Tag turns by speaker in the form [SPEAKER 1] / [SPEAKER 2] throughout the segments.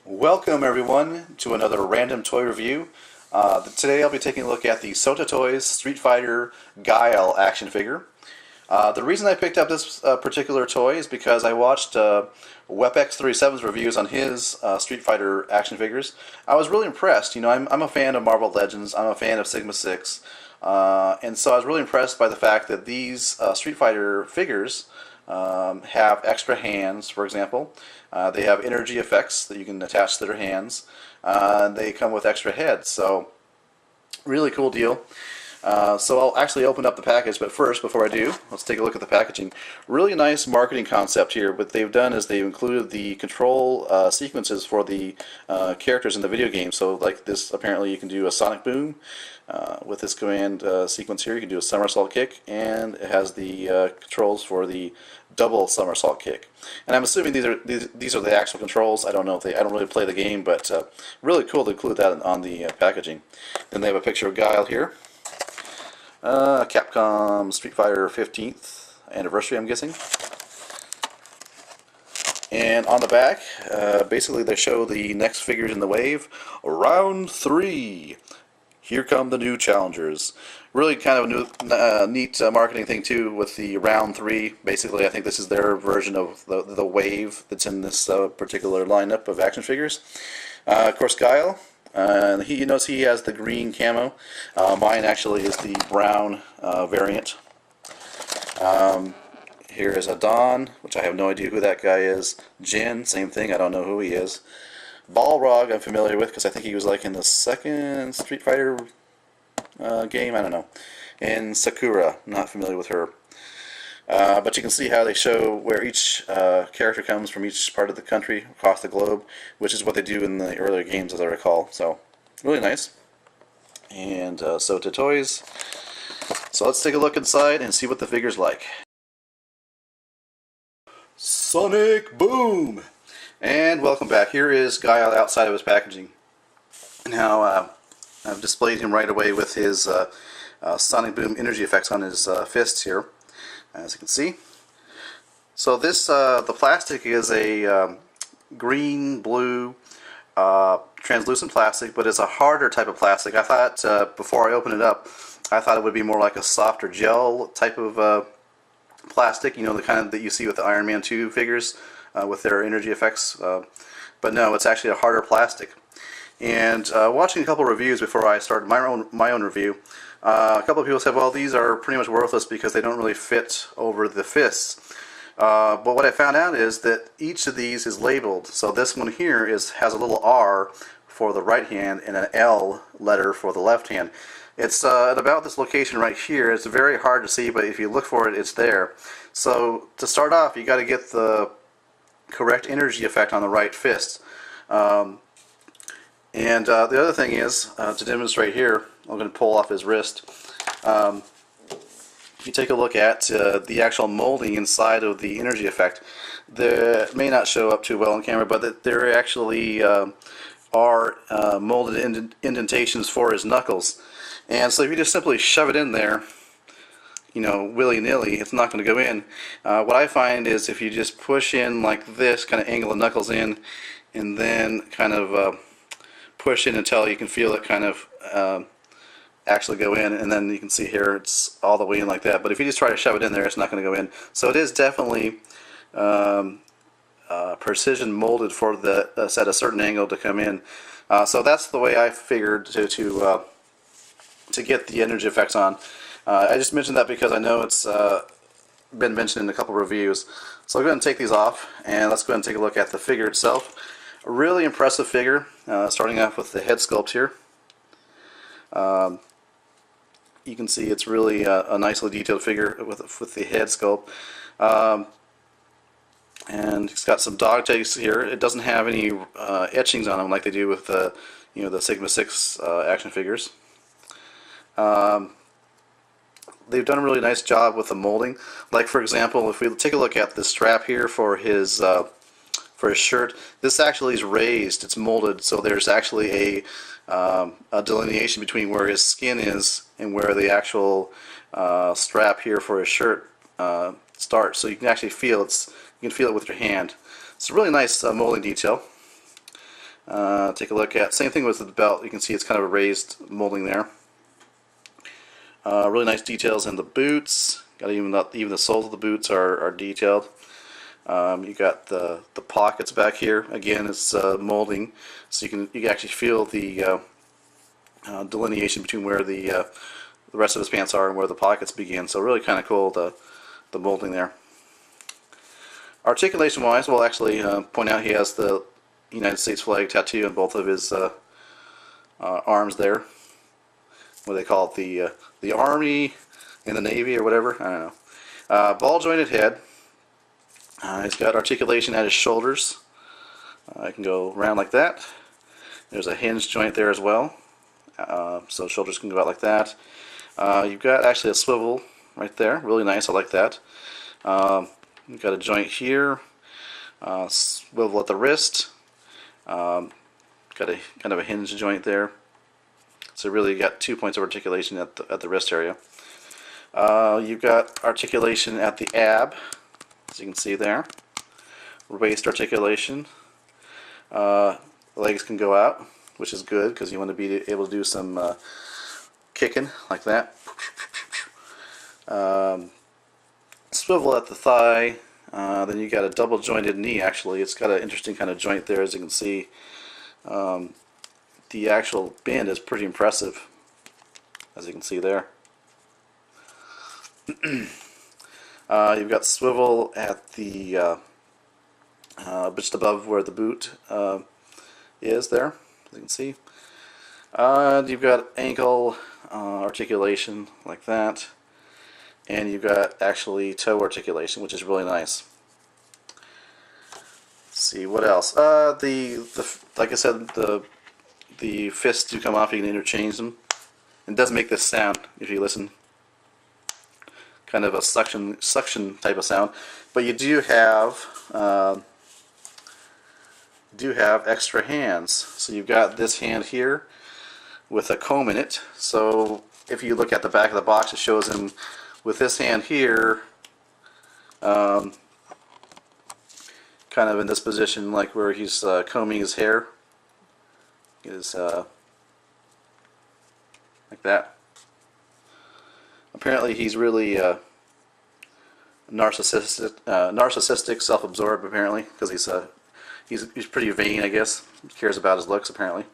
[SPEAKER 1] Welcome everyone to another random toy review. Today I'll be taking a look at the Sota Toys Street Fighter Guile action figure. The reason I picked up this particular toy is because I watched WebX37's reviews on his Street Fighter action figures. I was really impressed. You know, I'm a fan of Marvel Legends, I'm a fan of Sigma 6, and so I was really impressed by the fact that these Street Fighter figures have extra hands, for example. They have energy effects that you can attach to their hands. They come with extra heads, so really cool deal. So I'll actually open up the package, but first, before I do, let's take a look at the packaging. Really nice marketing concept here. What they've done is they've included the control sequences for the characters in the video game. So like this, apparently you can do a sonic boom with this command sequence here. You can do a somersault kick, and it has the controls for the double somersault kick. And I'm assuming these are the actual controls. I don't know if I don't really play the game, but really cool to include that on the packaging. Then they have a picture of Guile here. Capcom Street Fighter 15th anniversary, I'm guessing. And on the back, basically they show the next figures in the wave. Round 3. Here come the new challengers. Really kind of a new, neat marketing thing too with the round 3. Basically, I think this is their version of the wave that's in this particular lineup of action figures. Of course, Guile. You notice he has the green camo. Mine actually is the brown variant. Here is a Don, which I have no idea who that guy is. Jin, same thing, I don't know who he is. Balrog I'm familiar with because I think he was like in the second Street Fighter game, I don't know. And Sakura, not familiar with her. But you can see how they show where each character comes from each part of the country across the globe, which is what they do in the earlier games, as I recall. So, really nice. And Sota Toys. So let's take a look inside and see what the figure's like. Sonic Boom! And welcome back. Here is Guile outside of his packaging. Now, I've displayed him right away with his Sonic Boom energy effects on his fists here, as you can see. So this, the plastic is a green, blue, translucent plastic, but it's a harder type of plastic. I thought, before I open it up, I thought it would be more like a softer gel type of plastic, you know, the kind that you see with the Iron Man 2 figures with their energy effects. But no, it's actually a harder plastic. And watching a couple reviews before I started my own review, a couple of people said, well, these are pretty much worthless because they don't really fit over the fists. But what I found out is that each of these is labeled. So this one here has a little R for the right hand and an L letter for the left hand. It's at about this location right here. It's very hard to see, but if you look for it, it's there. So to start off, you got to get the correct energy effect on the right fist. The other thing is, to demonstrate here, I'm going to pull off his wrist. If you take a look at the actual molding inside of the energy effect, it may not show up too well on camera, but there actually are molded indentations for his knuckles. And so if you just simply shove it in there, you know, willy-nilly, it's not going to go in. What I find is if you just push in like this, kind of angle the knuckles in, and then kind of push in until you can feel it kind of actually go in, and then you can see here it's all the way in like that. But if you just try to shove it in there, it's not going to go in. So it is definitely precision molded for at a certain angle to come in. So that's the way I figured to get the energy effects on. I just mentioned that because I know it's been mentioned in a couple reviews. So I'll go ahead and take these off, and let's go ahead and take a look at the figure itself. A really impressive figure, starting off with the head sculpt here. You can see it's really a nicely detailed figure with the head sculpt. And it's got some dog tags here. It doesn't have any etchings on them like they do with the Sigma 6 action figures. They've done a really nice job with the molding. Like, for example, if we take a look at the strap here for his shirt, this actually is raised. It's molded, so there's actually a delineation between where his skin is and where the actual strap here for his shirt starts. So you can actually feel it with your hand. It's a really nice molding detail. Take a look at, same thing with the belt. You can see it's kind of a raised molding there. Really nice details in the boots. Got even the soles of the boots are detailed. You got the pockets back here. Again, it's molding, so you can actually feel the delineation between where the rest of his pants are and where the pockets begin. So really kind of cool, the molding there. Articulation wise, we'll actually point out he has the United States flag tattoo on both of his arms there. What do they call it? The Army and the Navy or whatever? I don't know. Ball jointed head. He's got articulation at his shoulders. I can go around like that. There's a hinge joint there as well. So shoulders can go out like that. You've got actually a swivel right there. Really nice. I like that. You've got a joint here. Swivel at the wrist. Got a kind of a hinge joint there. So really you got 2 points of articulation at the wrist area. You've got articulation at the ab, as you can see there. Waist articulation. Legs can go out, which is good because you want to be able to do some kicking like that. Swivel at the thigh. Then you got a double jointed knee. Actually, it's got an interesting kind of joint there, as you can see. The actual bend is pretty impressive, as you can see there. You've got swivel at the just above where the boot is there, as you can see. You've got ankle articulation like that, and you've got actually toe articulation, which is really nice. Let's see what else. Like I said, the fists do come off. You can interchange them. It does make this sound if you listen, kind of a suction type of sound. But you do have extra hands. So you've got this hand here with a comb in it. So if you look at the back of the box, it shows him with this hand here, kind of in this position, like where he's combing his hair. Is like that. Apparently he's really narcissistic, self-absorbed apparently, because he's pretty vain, I guess. He cares about his looks apparently.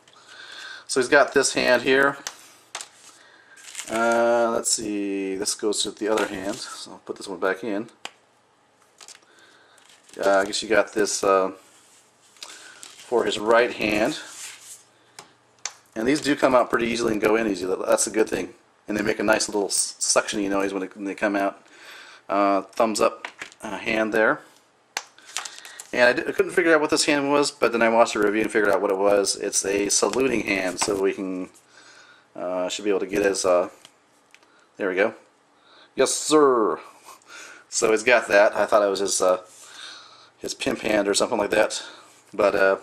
[SPEAKER 1] So he's got this hand here. Let's see, this goes to the other hand, so I'll put this one back in. I guess you got this for his right hand. And these do come out pretty easily and go in easily. That's a good thing. And they make a nice little suction-y noise when they come out. Thumbs up hand there. And I couldn't figure out what this hand was, but then I watched a review and figured out what it was. It's a saluting hand, so we can should be able to get his. There we go. Yes, sir. So he's got that. I thought it was his pimp hand or something like that, But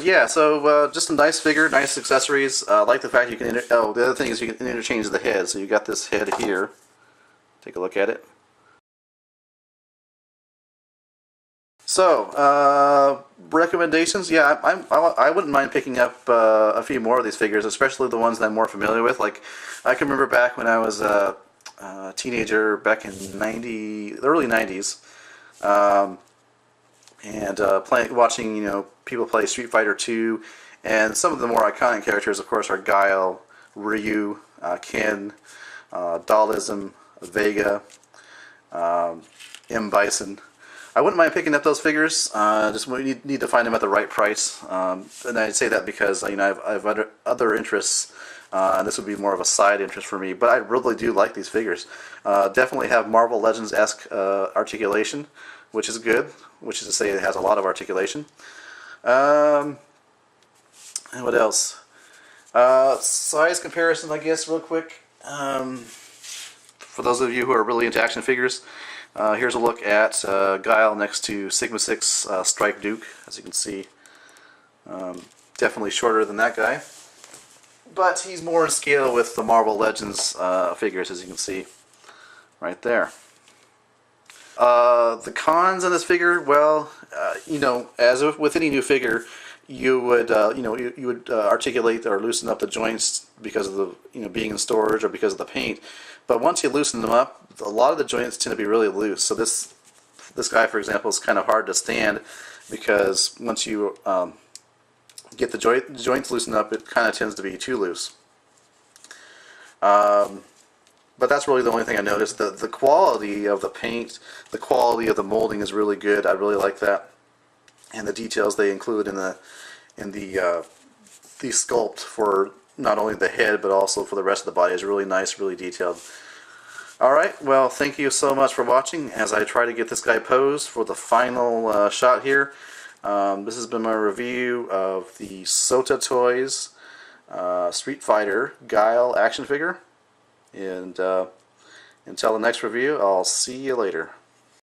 [SPEAKER 1] yeah, so just a nice figure, nice accessories. I like the fact you can. The other thing is you can interchange the head. So you got this head here. Take a look at it. So recommendations, yeah, I wouldn't mind picking up a few more of these figures, especially the ones that I'm more familiar with. Like I can remember back when I was a teenager, back in the early '90s. And watching people play Street Fighter 2, and some of the more iconic characters, of course, are Guile, Ryu, Ken, Dualism, Vega, M. Bison. I wouldn't mind picking up those figures. Just we need to find them at the right price. And I say that because I have other interests. And this would be more of a side interest for me, but I really do like these figures. Definitely have Marvel Legends-esque articulation, which is good, which is to say it has a lot of articulation. And what else? Size comparison, I guess, real quick. For those of you who are really into action figures, here's a look at Guile next to Sigma 6 Strike Duke. As you can see, definitely shorter than that guy. But he's more in scale with the Marvel Legends figures, as you can see right there. The cons on this figure, well, as with any new figure, you would you would articulate or loosen up the joints because of the being in storage or because of the paint. But once you loosen them up, a lot of the joints tend to be really loose. So this guy, for example, is kind of hard to stand because once you get the joints loosened up, it kind of tends to be too loose. But that's really the only thing I noticed. The quality of the paint, the quality of the molding is really good. I really like that, and the details they include in the sculpt for not only the head but also for the rest of the body is really nice, really detailed. Alright, well, thank you so much for watching as I try to get this guy posed for the final shot here. This has been my review of the Sota Toys Street Fighter Guile action figure. And until the next review, I'll see you later.